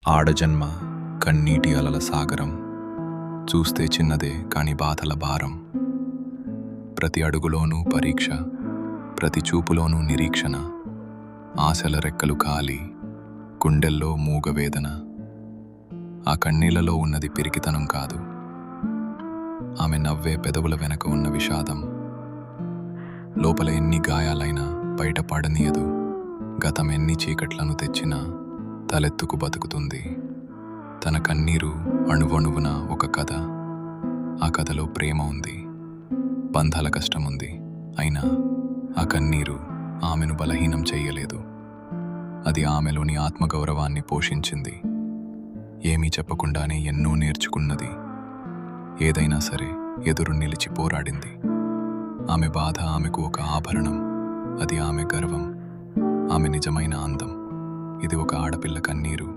ఆడజన్మ కన్నీటి అలల సాగరం, చూస్తే చిన్నదే కాని బాధల భారం. ప్రతి అడుగులోనూ పరీక్ష, ప్రతి చూపులోనూ నిరీక్షణ. ఆశల రెక్కలు ఖాళీ, గుండెల్లో మూగవేదన. ఆ కన్నీళ్లలో ఉన్నది పిరికితనం కాదు, ఆమె నవ్వే పెదవుల వెనక ఉన్న విషాదం. లోపల ఎన్ని గాయాలైనా బయట పడనీయదు, గతం ఎన్ని చీకట్లను తెచ్చినా తలెత్తుకు బతుకుతుంది. తన కన్నీరు అణువణువున ఒక కథ. ఆ కథలో ప్రేమ ఉంది, బంధాల కష్టముంది. అయినా ఆ కన్నీరు ఆమెను బలహీనం చెయ్యలేదు. అది ఆమెలోని ఆత్మగౌరవాన్ని పోషించింది. ఏమీ చెప్పకుండానే ఎన్నో నేర్చుకున్నది. ఏదైనా సరే ఎదురు నిలిచి పోరాడింది. ఆమె బాధ ఆమెకు ఒక ఆభరణం, అది ఆమె గర్వం, ఆమె నిజమైన అందం. ఇది ఒక ఆడపిల్ల కన్నీరు,